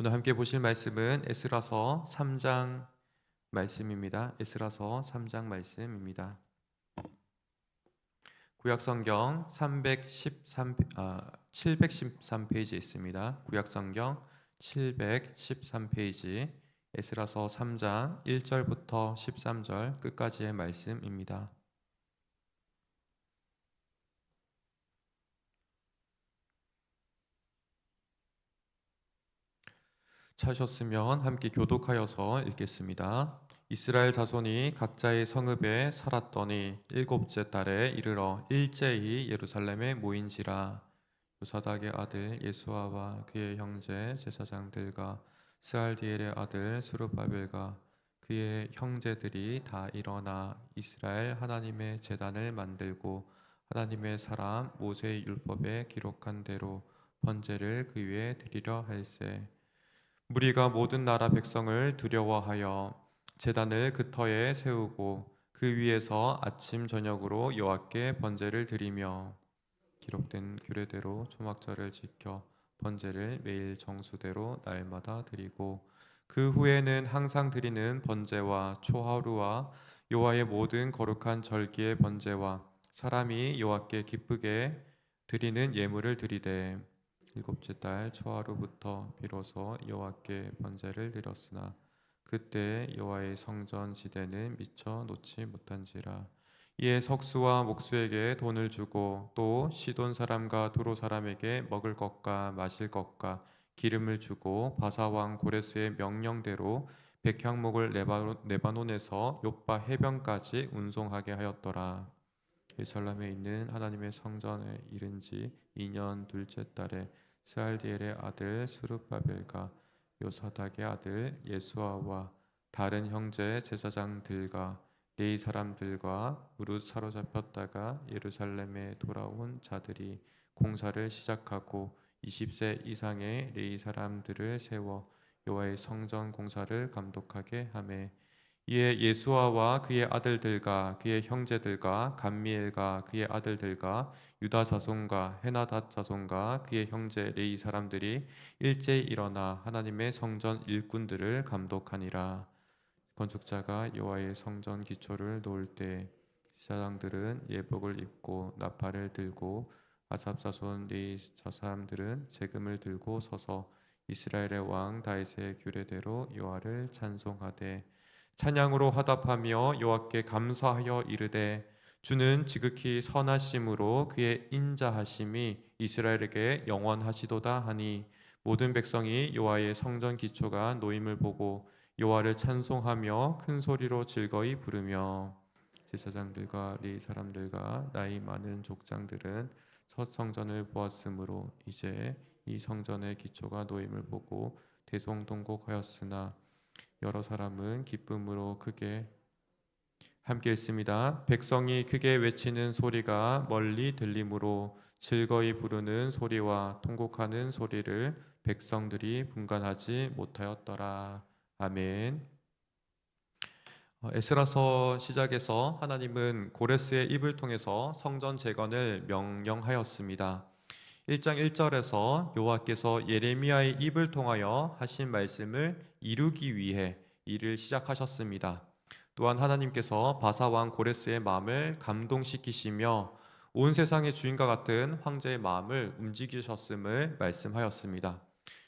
오늘 함께 보실 말씀은 에스라서 3장 말씀입니다. 에스라서 3장 말씀입니다. 구약성경 713페이지에 있습니다. 구약성경 713페이지 에스라서 3장 1절부터 13절 끝까지의 말씀입니다. 찾으셨으면 함께 교독하여서 읽겠습니다. 이스라엘 자손이 각자의 성읍에 살았더니 일곱째 달에 이르러 일제히 예루살렘에 모인지라. 요사닥의 아들 예수아와 그의 형제 제사장들과 스알디엘의 아들 스룹바벨과 그의 형제들이 다 일어나 이스라엘 하나님의 제단을 만들고 하나님의 사람 모세의 율법에 기록한 대로 번제를 그 위에 드리려 할세. 무리가 모든 나라 백성을 두려워하여 제단을 그 터에 세우고 그 위에서 아침 저녁으로 여호와께 번제를 드리며 기록된 규례대로 초막절을 지켜 번제를 매일 정수대로 날마다 드리고 그 후에는 항상 드리는 번제와 초하루와 여호와의 모든 거룩한 절기의 번제와 사람이 여호와께 기쁘게 드리는 예물을 드리되 일곱째 달 초하루부터 비로소 여호와께 번제를 드렸으나 그때 여호와의 성전 지대는 미처 놓지 못한지라. 이에 석수와 목수에게 돈을 주고 또 시돈 사람과 두로 사람에게 먹을 것과 마실 것과 기름을 주고 바사 왕 고레스의 명령대로 백향목을 레바논에서 욥바 해변까지 운송하게 하였더라. 예루살렘에 있는 하나님의 성전에 이른 지 2년 둘째 달에 스알디엘의 아들 스룹바벨과 요사닥의 아들 예수아와 다른 형제 제사장들과 레위 사람들과 무릇 사로잡혔다가 예루살렘에 돌아온 자들이 공사를 시작하고 20세 이상의 레위 사람들을 세워 여호와의 성전 공사를 감독하게 하매 이에 예수아와 그의 아들들과 그의 형제들과 감미엘과 그의 아들들과 유다 자손과 헤나닷 자손과 그의 형제 레이 사람들이 일제히 일어나 하나님의 성전 일꾼들을 감독하니라. 건축자가 여호와의 성전 기초를 놓을 때 제사장들은 예복을 입고 나팔을 들고 아삽 자손 레이 사람들은 제금을 들고 서서 이스라엘의 왕 다윗의 규례대로 여호와를 찬송하되 찬양으로 화답하며 여호와께 감사하여 이르되 주는 지극히 선하심으로 그의 인자하심이 이스라엘에게 영원하시도다 하니 모든 백성이 여호와의 성전 기초가 놓임을 보고 여호와를 찬송하며 큰 소리로 즐거이 부르며 제사장들과 레위 사람들과 나이 많은 족장들은 첫 성전을 보았으므로 이제 이 성전의 기초가 놓임을 보고 대성동곡하였으나 여러 사람은 기쁨으로 크게 함께 했습니다. 백성이 크게 외치는 소리가 멀리 들림으로 즐거이 부르는 소리와 통곡하는 소리를 백성들이 분간하지 못하였더라. 아멘. 에스라서 시작에서 하나님은 고레스의 입을 통해서 성전 재건을 명령하였습니다. 1장 1절에서 여호와께서 예레미야의 입을 통하여 하신 말씀을 이루기 위해 일을 시작하셨습니다. 또한 하나님께서 바사 왕 고레스의 마음을 감동시키시며 온 세상의 주인과 같은 황제의 마음을 움직이셨음을 말씀하였습니다.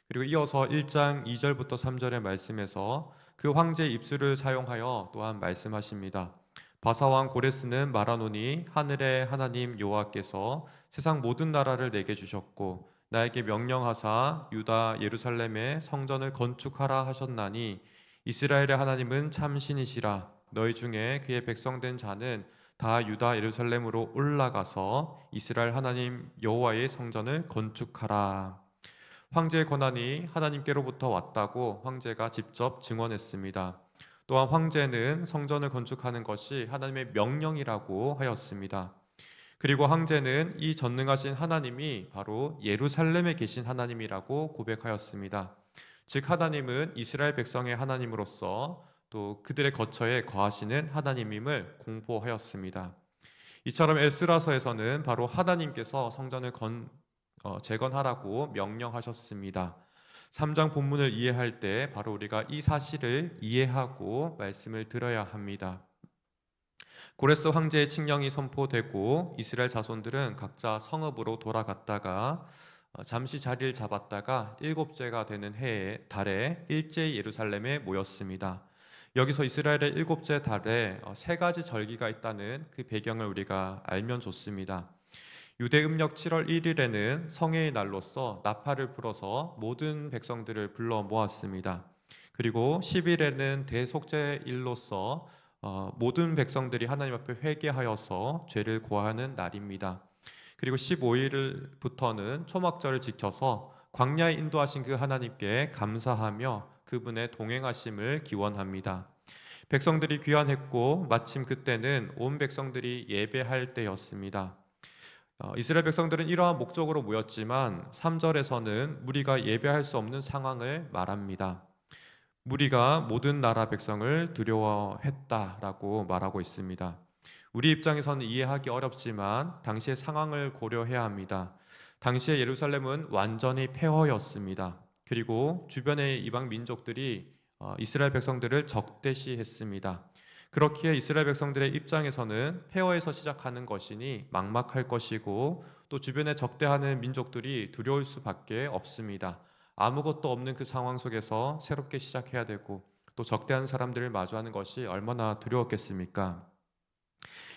그리고 이어서 1장 2절부터 3절의 말씀에서 그 황제의 입술을 사용하여 또한 말씀하십니다. 바사왕 고레스는 말하노니 하늘의 하나님 여호와께서 세상 모든 나라를 내게 주셨고 나에게 명령하사 유다 예루살렘에 성전을 건축하라 하셨나니 이스라엘의 하나님은 참신이시라. 너희 중에 그의 백성된 자는 다 유다 예루살렘으로 올라가서 이스라엘 하나님 여호와의 성전을 건축하라. 황제의 권한이 하나님께로부터 왔다고 황제가 직접 증언했습니다. 또한 황제는 성전을 건축하는 것이 하나님의 명령이라고 하였습니다. 그리고 황제는 이 전능하신 하나님이 바로 예루살렘에 계신 하나님이라고 고백하였습니다. 즉 하나님은 이스라엘 백성의 하나님으로서 또 그들의 거처에 거하시는 하나님임을 공포하였습니다. 이처럼 에스라서에서는 바로 하나님께서 성전을 재건하라고 명령하셨습니다. 3장 본문을 이해할 때 바로 우리가 이 사실을 이해하고 말씀을 들어야 합니다. 고레스 황제의 칙령이 선포되고 이스라엘 자손들은 각자 성읍으로 돌아갔다가 잠시 자리를 잡았다가 일곱째가 되는 해에 달에 일제히 예루살렘에 모였습니다. 여기서 이스라엘의 일곱째 달에 세 가지 절기가 있다는 그 배경을 우리가 알면 좋습니다. 유대 음력 7월 1일에는 성회의 날로서 나팔을 불어서 모든 백성들을 불러 모았습니다. 그리고 10일에는 대속죄일로서 모든 백성들이 하나님 앞에 회개하여서 죄를 고하는 날입니다. 그리고 15일부터는 초막절을 지켜서 광야에 인도하신 그 하나님께 감사하며 그분의 동행하심을 기원합니다. 백성들이 귀환했고 마침 그때는 온 백성들이 예배할 때였습니다. 이스라엘 백성들은 이러한 목적으로 모였지만 3절에서는 무리가 예배할 수 없는 상황을 말합니다. 무리가 모든 나라 백성을 두려워했다라고 말하고 있습니다. 우리 입장에서는 이해하기 어렵지만 당시의 상황을 고려해야 합니다. 당시의 예루살렘은 완전히 폐허였습니다. 그리고 주변의 이방 민족들이 이스라엘 백성들을 적대시했습니다. 그렇기에 이스라엘 백성들의 입장에서는 폐허에서 시작하는 것이니 막막할 것이고 또 주변에 적대하는 민족들이 두려울 수밖에 없습니다. 아무것도 없는 그 상황 속에서 새롭게 시작해야 되고 또 적대한 사람들을 마주하는 것이 얼마나 두려웠겠습니까?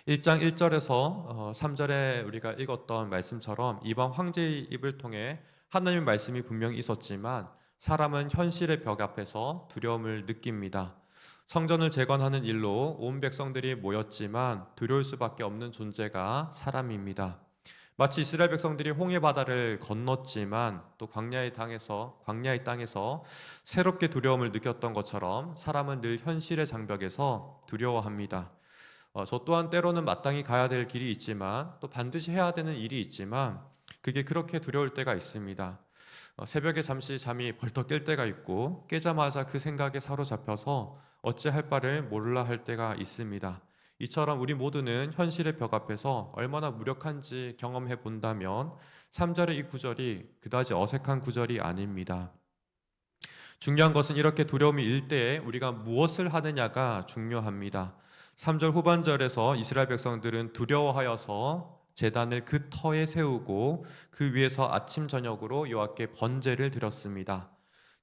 1장 1절에서 3절에 우리가 읽었던 말씀처럼 이방 황제의 입을 통해 하나님의 말씀이 분명히 있었지만 사람은 현실의 벽 앞에서 두려움을 느낍니다. 성전을 재건하는 일로 온 백성들이 모였지만 두려울 수밖에 없는 존재가 사람입니다. 마치 이스라엘 백성들이 홍해 바다를 건넜지만 또 광야의 땅에서 새롭게 두려움을 느꼈던 것처럼 사람은 늘 현실의 장벽에서 두려워합니다. 저 또한 때로는 마땅히 가야 될 길이 있지만 또 반드시 해야 되는 일이 있지만 그게 그렇게 두려울 때가 있습니다. 새벽에 잠시 잠이 벌떡 깰 때가 있고 깨자마자 그 생각에 사로잡혀서 어찌할 바를 몰라 할 때가 있습니다. 이처럼 우리 모두는 현실의 벽 앞에서 얼마나 무력한지 경험해 본다면 3절의 이 구절이 그다지 어색한 구절이 아닙니다. 중요한 것은 이렇게 두려움이 일 때에 우리가 무엇을 하느냐가 중요합니다. 3절 후반절에서 이스라엘 백성들은 두려워하여서 제단을 그 터에 세우고 그 위에서 아침 저녁으로 여호와께 번제를 드렸습니다.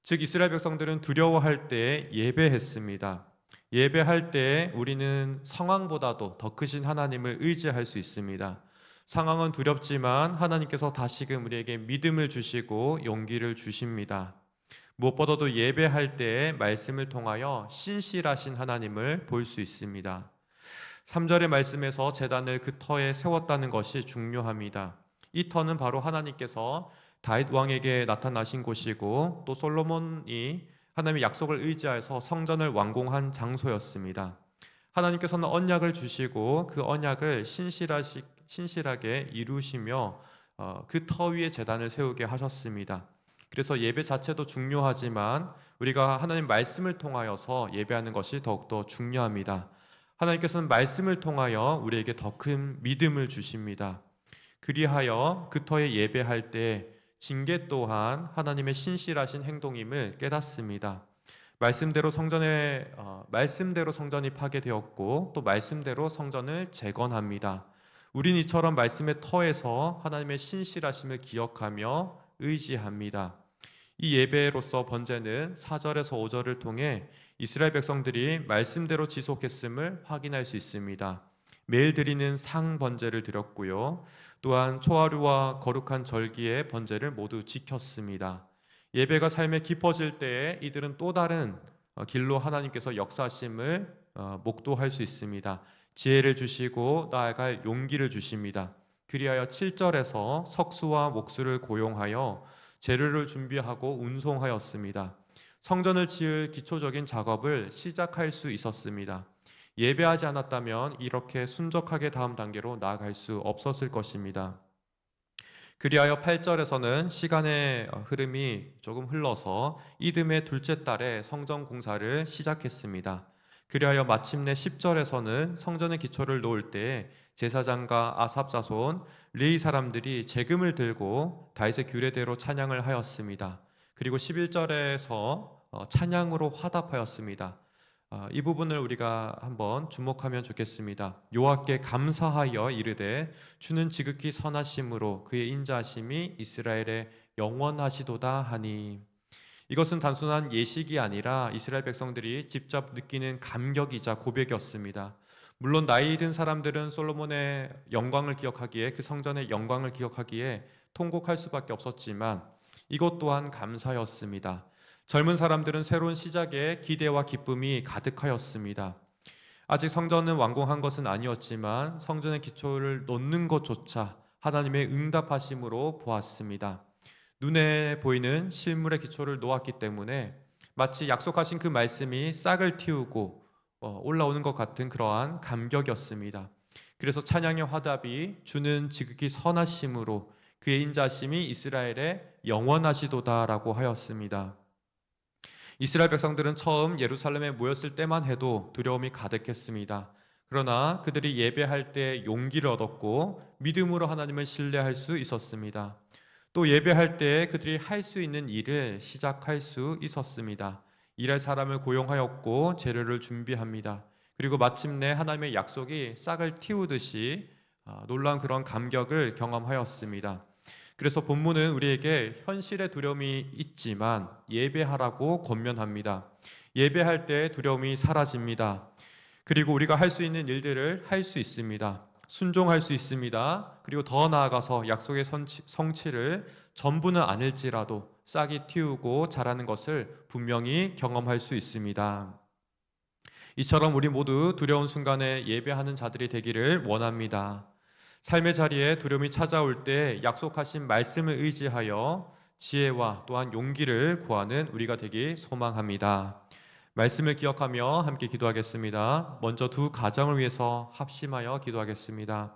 즉 이스라엘 백성들은 두려워할 때에 예배했습니다. 예배할 때에 우리는 상황보다도 더 크신 하나님을 의지할 수 있습니다. 상황은 두렵지만 하나님께서 다시금 우리에게 믿음을 주시고 용기를 주십니다. 무엇보다도 예배할 때에 말씀을 통하여 신실하신 하나님을 볼 수 있습니다. 3절의 말씀에서 제단을 그 터에 세웠다는 것이 중요합니다. 이 터는 바로 하나님께서 다윗 왕에게 나타나신 곳이고 또 솔로몬이 하나님의 약속을 의지하여서 성전을 완공한 장소였습니다. 하나님께서는 언약을 주시고 그 언약을 신실하게 이루시며 그 터 위에 제단을 세우게 하셨습니다. 그래서 예배 자체도 중요하지만 우리가 하나님 말씀을 통하여서 예배하는 것이 더욱더 중요합니다. 하나님께서는 말씀을 통하여 우리에게 더 큰 믿음을 주십니다. 그리하여 그 터에 예배할 때 징계 또한 하나님의 신실하신 행동임을 깨닫습니다. 말씀대로 성전이 파괴되었고 또 말씀대로 성전을 재건합니다. 우린 이처럼 말씀의 터에서 하나님의 신실하심을 기억하며 의지합니다. 이 예배로서 번제는 4절에서 5절을 통해 이스라엘 백성들이 말씀대로 지속했음을 확인할 수 있습니다. 매일 드리는 상 번제를 드렸고요. 또한 초하루와 거룩한 절기의 번제를 모두 지켰습니다. 예배가 삶에 깊어질 때에 이들은 또 다른 길로 하나님께서 역사하심을 목도할 수 있습니다. 지혜를 주시고 나아갈 용기를 주십니다. 그리하여 7절에서 석수와 목수를 고용하여 재료를 준비하고 운송하였습니다. 성전을 지을 기초적인 작업을 시작할 수 있었습니다. 예배하지 않았다면 이렇게 순적하게 다음 단계로 나아갈 수 없었을 것입니다. 그리하여 8절에서는 시간의 흐름이 조금 흘러서 이듬해 둘째 달에 성전 공사를 시작했습니다. 그리하여 마침내 10절에서는 성전의 기초를 놓을 때에 제사장과 아삽 자손 레위 사람들이 재금을 들고 다윗의 규례대로 찬양을 하였습니다. 그리고 11절에서 찬양으로 화답하였습니다. 이 부분을 우리가 한번 주목하면 좋겠습니다. 여호와께 감사하여 이르되 주는 지극히 선하심으로 그의 인자하심이 이스라엘의 영원하시도다 하니, 이것은 단순한 예식이 아니라 이스라엘 백성들이 직접 느끼는 감격이자 고백이었습니다. 물론 나이 든 사람들은 솔로몬의 영광을 기억하기에, 그 성전의 영광을 기억하기에 통곡할 수밖에 없었지만 이것 또한 감사였습니다. 젊은 사람들은 새로운 시작에 기대와 기쁨이 가득하였습니다. 아직 성전은 완공한 것은 아니었지만 성전의 기초를 놓는 것조차 하나님의 응답하심으로 보았습니다. 눈에 보이는 실물의 기초를 놓았기 때문에 마치 약속하신 그 말씀이 싹을 틔우고 올라오는 것 같은 그러한 감격이었습니다. 그래서 찬양의 화답이 주는 지극히 선하심으로 그의 인자심이 이스라엘의 영원하시도다라고 하였습니다. 이스라엘 백성들은 처음 예루살렘에 모였을 때만 해도 두려움이 가득했습니다. 그러나 그들이 예배할 때 용기를 얻었고 믿음으로 하나님을 신뢰할 수 있었습니다. 또 예배할 때 그들이 할 수 있는 일을 시작할 수 있었습니다. 일할 사람을 고용하였고 재료를 준비합니다. 그리고 마침내 하나님의 약속이 싹을 틔우듯이 놀라운 그런 감격을 경험하였습니다. 그래서 본문은 우리에게 현실의 두려움이 있지만 예배하라고 권면합니다. 예배할 때 두려움이 사라집니다. 그리고 우리가 할 수 있는 일들을 할 수 있습니다. 순종할 수 있습니다. 그리고 더 나아가서 약속의 성취를 전부는 아닐지라도 싹이 틔우고 자라는 것을 분명히 경험할 수 있습니다. 이처럼 우리 모두 두려운 순간에 예배하는 자들이 되기를 원합니다. 삶의 자리에 두려움이 찾아올 때 약속하신 말씀을 의지하여 지혜와 또한 용기를 구하는 우리가 되기 소망합니다. 말씀을 기억하며 함께 기도하겠습니다. 먼저 두 가정을 위해서 합심하여 기도하겠습니다.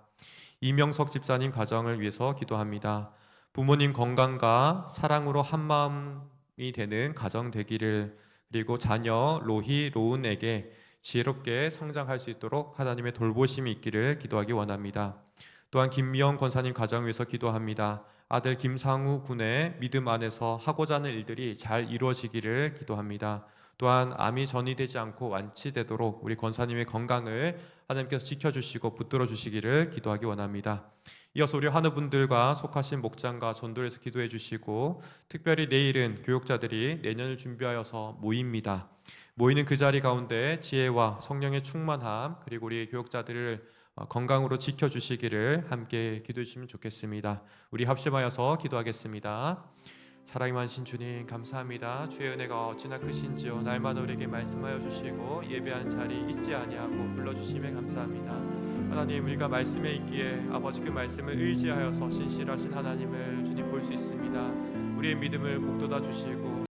이명석 집사님 가정을 위해서 기도합니다. 부모님 건강과 사랑으로 한마음이 되는 가정 되기를, 그리고 자녀 로희, 로운에게 지혜롭게 성장할 수 있도록 하나님의 돌보심이 있기를 기도하기 원합니다. 또한 김미영 권사님 가정 위해서 기도합니다. 아들 김상우 군의 믿음 안에서 하고자 하는 일들이 잘 이루어지기를 기도합니다. 또한 암이 전이되지 않고 완치되도록 우리 권사님의 건강을 하나님께서 지켜주시고 붙들어 주시기를 기도하기 원합니다. 이어서 우리 환우분들과 속하신 목장과 전도에서 기도해 주시고, 특별히 내일은 교육자들이 내년을 준비하여서 모입니다. 모이는 그 자리 가운데 지혜와 성령의 충만함, 그리고 우리 교육자들을 건강으로 지켜주시기를 함께 기도해 주시면 좋겠습니다. 우리 합심하여서 기도하겠습니다. 사랑이 많으신 주님 감사합니다. 주의 은혜가 어찌나 크신지요. 날마다 우리에게 말씀하여 주시고 예배한 자리 잊지 아니하고 불러주심에 감사합니다. 하나님, 우리가 말씀에 있기에 아버지 그 말씀을 의지하여서 신실하신 하나님을 주님 볼 수 있습니다. 우리의 믿음을 북돋아 주시고